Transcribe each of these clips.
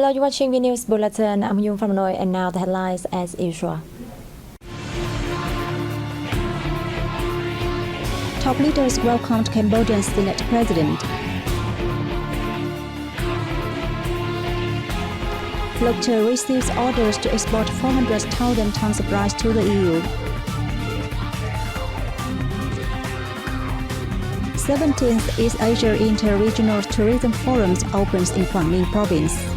Hello, you're watching Vnews Bulletin. I'm Yung from Hanoi, and now the headlines as usual. Top leaders welcomed Cambodian Senate President. Floater receives orders to export 400,000 tons of rice to the EU. 17th East Asia Inter-Regional Tourism Forums opens in Quảng Ninh Province.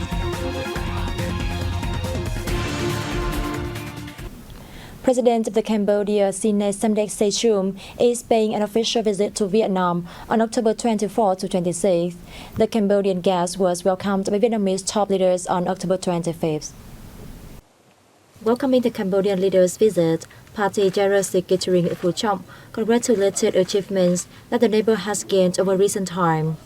President of the Cambodia Senate Samdech Sechum is paying an official visit to Vietnam on October 24 to 26. The Cambodian guest was welcomed by Vietnamese top leaders on October 25th. Welcoming the Cambodian leader's visit, Party General Secretary Phu Chom congratulated achievements that the neighbor has gained over recent time.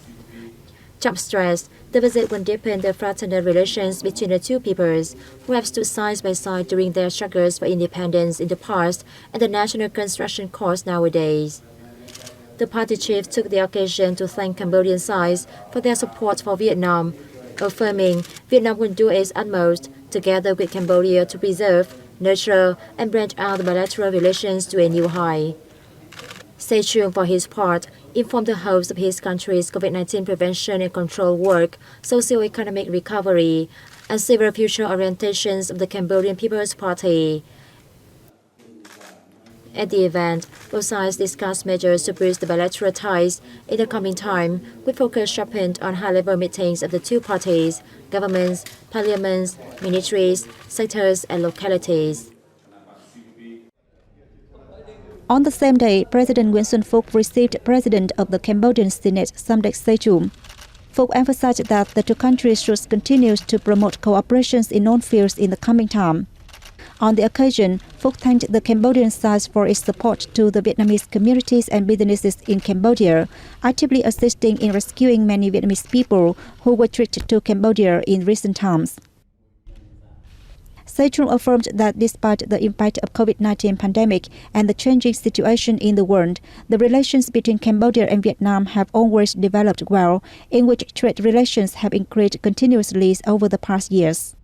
Chom stressed the visit will deepen the fraternal relations between the two peoples who have stood side by side during their struggles for independence in the past and the national construction cause nowadays. The party chief took the occasion to thank Cambodian sides for their support for Vietnam, affirming Vietnam will do its utmost together with Cambodia to preserve, nurture, and branch out the bilateral relations to a new high. Sechum, for his part, informed the host of his country's COVID-19 prevention and control work, socio-economic recovery, and several future orientations of the Cambodian People's Party. At the event, both sides discussed measures to boost the bilateral ties in the coming time, with focus sharpened on high-level meetings of the two parties, governments, parliaments, ministries, sectors, and localities. On the same day, President Nguyen Xuan Phuc received President of the Cambodian Senate Samdech Sechum. Phuc emphasized that the two countries should continue to promote cooperation in known fields in the coming time. On the occasion, Phuc thanked the Cambodian side for its support to the Vietnamese communities and businesses in Cambodia, actively assisting in rescuing many Vietnamese people who were treated to Cambodia in recent times. Sechum affirmed that despite the impact of COVID-19 pandemic and the changing situation in the world, the relations between Cambodia and Vietnam have always developed well, in which trade relations have increased continuously over the past years.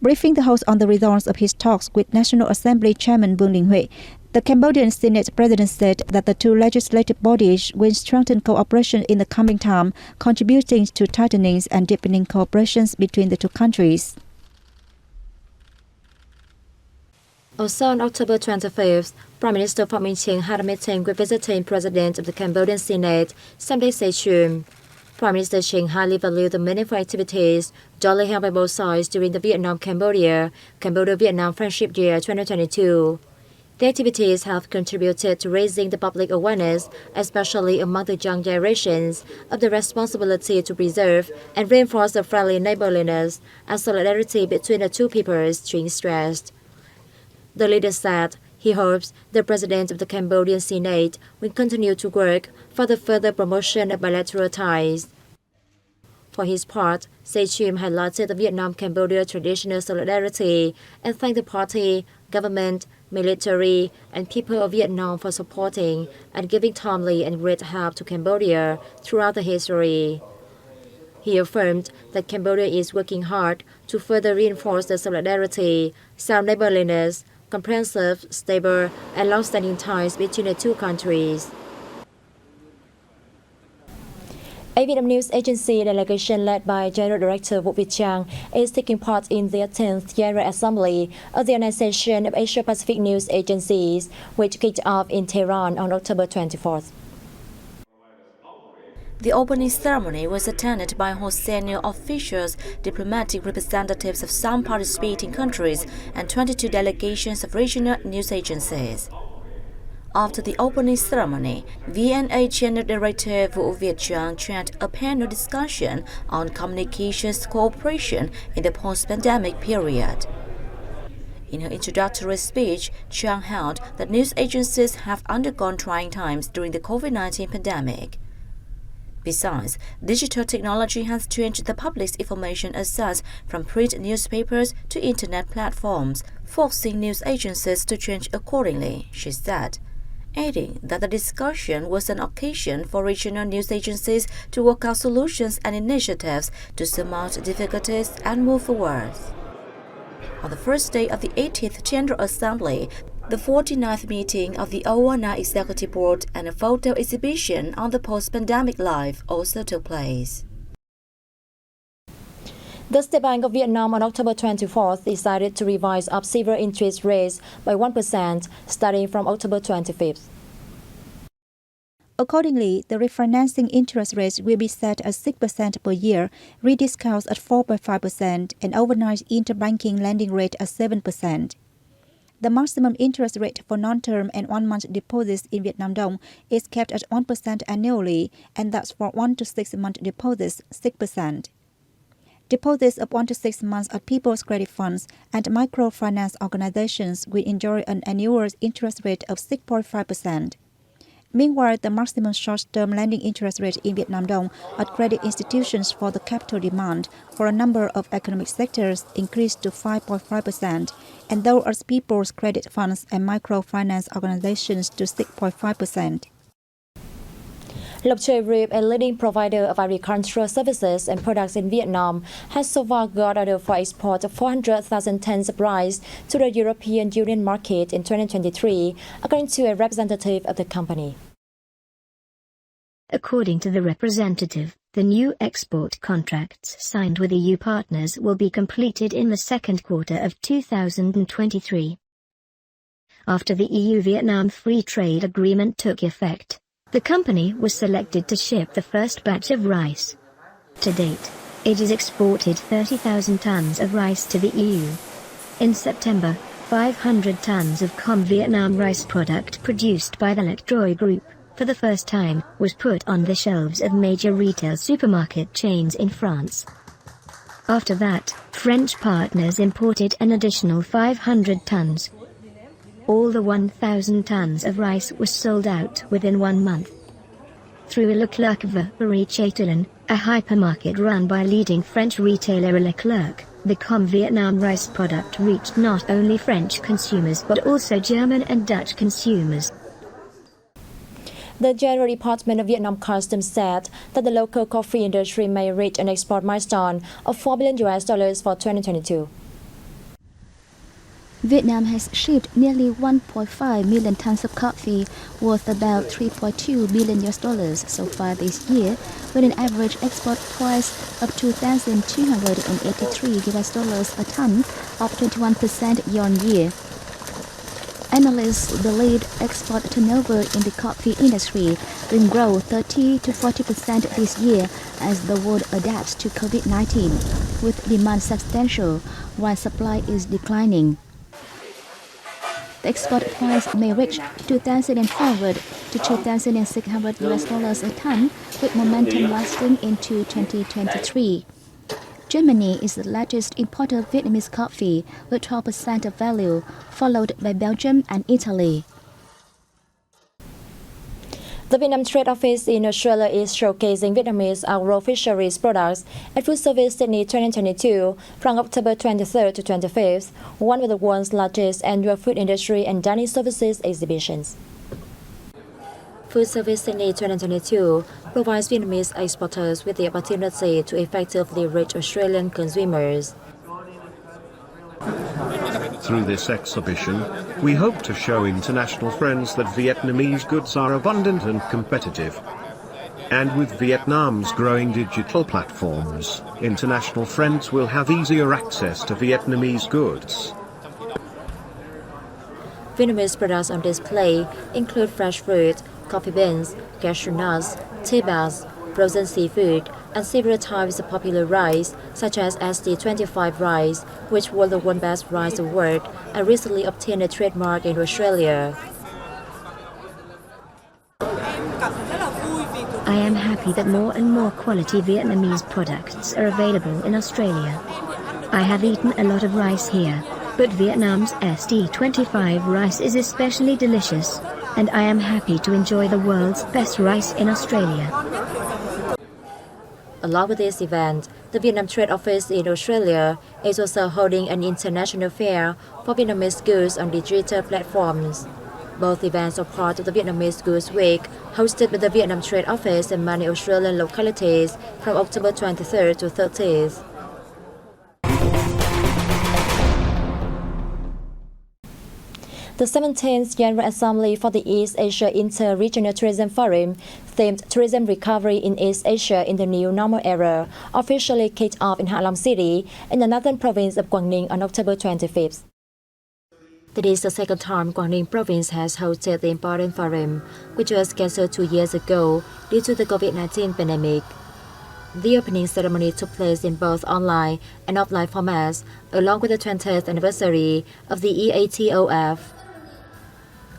Briefing the host on the results of his talks with National Assembly Chairman Vương Đình Huệ, the Cambodian Senate President said that the two legislative bodies will strengthen cooperation in the coming time, contributing to tightening and deepening cooperation between the two countries. Also on October 25th, Prime Minister Pham Minh Chinh had a meeting with visiting President of the Cambodian Senate, Samdech Sechum. Prime Minister Chinh highly valued the meaningful activities jointly held by both sides during the Vietnam-Cambodia Friendship Year 2022. The activities have contributed to raising the public awareness, especially among the young generations, of the responsibility to preserve and reinforce the friendly neighborliness and solidarity between the two peoples, Chinh stressed. The leader said he hopes the President of the Cambodian Senate will continue to work for the further promotion of bilateral ties. For his part, Sechum highlighted the Vietnam-Cambodia traditional solidarity and thanked the party, government, military, and people of Vietnam for supporting and giving timely and great help to Cambodia throughout the history. He affirmed that Cambodia is working hard to further reinforce the solidarity, sound neighborliness, comprehensive, stable, and long-standing ties between the two countries. A Vietnam news agency delegation led by General Director Vũ Việt Trang is taking part in the 10th General Assembly of the Organization of Asia-Pacific News Agencies, which kicked off in Tehran on October 24th. The opening ceremony was attended by host senior officials, diplomatic representatives of some participating countries, and 22 delegations of regional news agencies. After the opening ceremony, VNA General Director Vũ Việt Trang chaired a panel discussion on communications cooperation in the post-pandemic period. In her introductory speech, Trang held that news agencies have undergone trying times during the COVID-19 pandemic. Besides, digital technology has changed the public's information access from print newspapers to internet platforms, forcing news agencies to change accordingly, she said. adding that the discussion was an occasion for regional news agencies to work out solutions and initiatives to surmount difficulties and move forward. On the first day of the 80th General Assembly, the 49th meeting of the ONA Executive Board and a photo exhibition on the post-pandemic life also took place. The State Bank of Vietnam on October 24th decided to revise up several interest rates by 1% starting from October 25th. Accordingly, the refinancing interest rates will be set at 6% per year, rediscounts at 4.5%, and overnight interbanking lending rate at 7%. The maximum interest rate for non-term and one-month deposits in Vietnam Dong is kept at 1% annually, and that's for 1 to 6 month deposits, 6%. Deposits of 1 to 6 months at people's credit funds and microfinance organizations will enjoy an annual interest rate of 6.5%. Meanwhile, the maximum short-term lending interest rate in Vietnam Dong at credit institutions for the capital demand for a number of economic sectors increased to 5.5%, and those at people's credit funds and microfinance organizations to 6.5%. Lộc Trời Group, a leading provider of agricultural services and products in Vietnam, has so far got order for export of 400,000 tons of rice to the European Union market in 2023, according to a representative of the company. According to the representative, the new export contracts signed with EU partners will be completed in the second quarter of 2023. After the EU-Vietnam Free Trade Agreement took effect, the company was selected to ship the first batch of rice. To date, it has exported 30,000 tons of rice to the EU. In September, 500 tons of Com Vietnam rice product produced by the Lộc Trời Group, for the first time, was put on the shelves of major retail supermarket chains in France. After that, French partners imported an additional 500 tons. All the 1,000 tons of rice was sold out within 1 month. Through Leclerc Paris Châtelain, a hypermarket run by leading French retailer Leclerc, the Com Vietnam rice product reached not only French consumers but also German and Dutch consumers. The General Department of Vietnam Customs said that the local coffee industry may reach an export milestone of $4 billion for 2022. Vietnam has shipped nearly 1.5 million tons of coffee, worth about $3.2 billion so far this year, with an average export price of $2,283 a ton, up 21% year-on-year. Analysts believe export turnover in the coffee industry will grow 30 to 40% this year as the world adapts to COVID-19, with demand substantial while supply is declining. The export price may reach $2,400 to $2,600 a ton, with momentum lasting into 2023. Germany is the largest importer of Vietnamese coffee, with 12% of value, followed by Belgium and Italy. The Vietnam Trade Office in Australia is showcasing Vietnamese agro-fisheries products at Food Service Sydney 2022 from October 23rd to 25th, one of the world's largest annual food industry and dining services exhibitions. Food Service Sydney 2022 provides Vietnamese exporters with the opportunity to effectively reach Australian consumers. Through this exhibition, we hope to show international friends that Vietnamese goods are abundant and competitive. And with Vietnam's growing digital platforms, international friends will have easier access to Vietnamese goods. Vietnamese products on display include fresh fruit, coffee beans, cashew nuts, tea bags, frozen seafood, and several types of popular rice, such as SD25 rice, which won the World Best Rice Award and recently obtained a trademark in Australia. I am happy that more and more quality Vietnamese products are available in Australia. I have eaten a lot of rice here, but Vietnam's SD25 rice is especially delicious, and I am happy to enjoy the world's best rice in Australia. Along with this event, the Vietnam Trade Office in Australia is also holding an international fair for Vietnamese goods on digital platforms. Both events are part of the Vietnamese Goods Week, hosted by the Vietnam Trade Office in many Australian localities from October 23rd to 30th. The 17th General Assembly for the East Asia Inter-Regional Tourism Forum, themed Tourism Recovery in East Asia in the New Normal Era, officially kicked off in Ha Long City, in the northern province of Quảng Ninh on October 25th. This is the second time Quảng Ninh province has hosted the important forum, which was cancelled 2 years ago due to the COVID-19 pandemic. The opening ceremony took place in both online and offline formats, along with the 20th anniversary of the EATOF.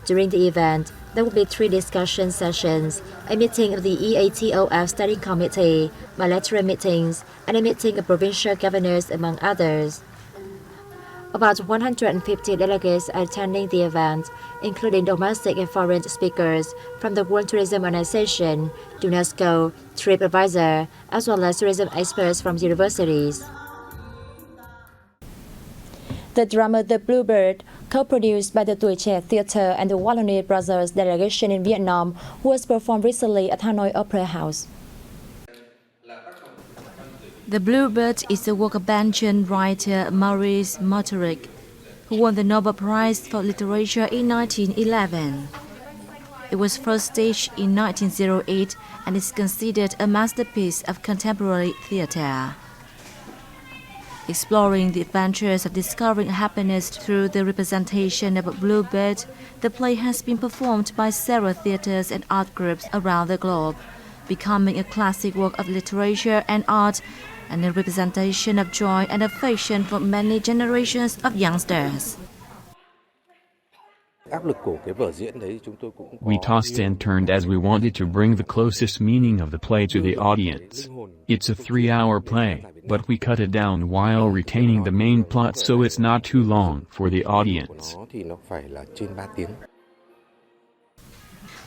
During the event, there will be 3 discussion sessions, a meeting of the EATOF Study Committee, bilateral meetings, and a meeting of provincial governors, among others. About 150 delegates are attending the event, including domestic and foreign speakers from the World Tourism Organization, UNESCO, TripAdvisor, as well as tourism experts from universities. The drama The Bluebird, co-produced by the Tuổi Trẻ Theatre and the Wallonie Brothers delegation in Vietnam, was performed recently at Hanoi Opera House. The Bluebird is the work of Belgian writer Maurice Mauterick, who won the Nobel Prize for Literature in 1911. It was first staged in 1908 and is considered a masterpiece of contemporary theatre. Exploring the adventures of discovering happiness through the representation of a bluebird, the play has been performed by several theatres and art groups around the globe, becoming a classic work of literature and art and a representation of joy and affection for many generations of youngsters. We tossed and turned as we wanted to bring the closest meaning of the play to the audience. It's a 3-hour play, but we cut it down while retaining the main plot so it's not too long for the audience.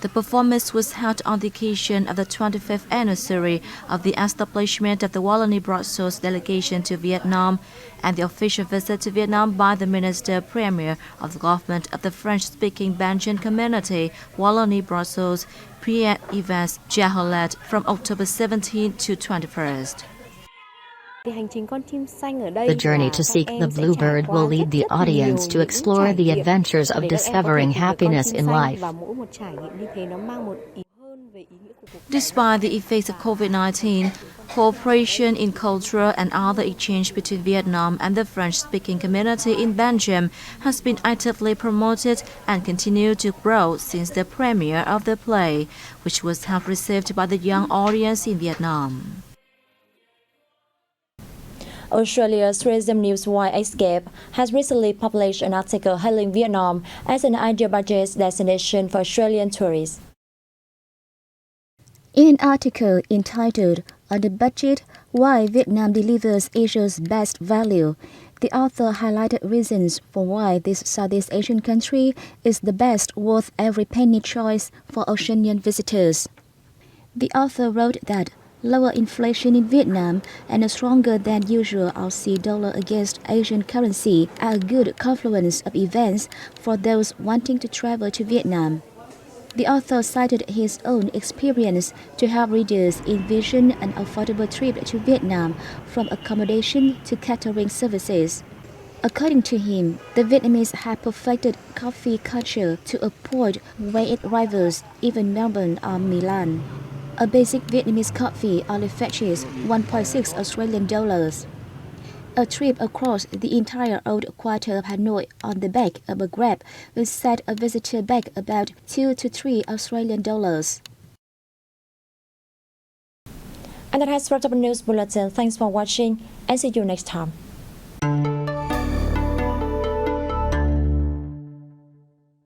The performance was held on the occasion of the 25th anniversary of the establishment of the Wallonie Brussels delegation to Vietnam and the official visit to Vietnam by the Minister Premier of the government of the French-speaking Belgian community, Wallonie Brussels, Pierre-Yves Jaholet, from October 17 to 21st. The journey to seek the bluebird will lead the audience to explore the adventures of discovering happiness in life. Despite the effects of COVID-19, cooperation in cultural and other exchange between Vietnam and the French-speaking community in Belgium has been actively promoted and continued to grow since the premiere of the play, which was well received by the young audience in Vietnam. Australia's tourism newswire Escape has recently published an article hailing Vietnam as an ideal budget destination for Australian tourists. In an article entitled "On the Budget, Why Vietnam Delivers Asia's Best Value," the author highlighted reasons for why this Southeast Asian country is the best worth every penny choice for Oceanian visitors. The author wrote that lower inflation in Vietnam and a stronger than usual Aussie dollar against Asian currency are a good confluence of events for those wanting to travel to Vietnam. The author cited his own experience to help readers envision an affordable trip to Vietnam, from accommodation to catering services. According to him, the Vietnamese have perfected coffee culture to a point where it rivals even Melbourne or Milan. A basic Vietnamese coffee only fetches 1.6 Australian dollars. A trip across the entire old quarter of Hanoi on the back of a Grab will set a visitor back about 2 to 3 Australian dollars. And that has wrapped up the news bulletin. Thanks for watching and see you next time.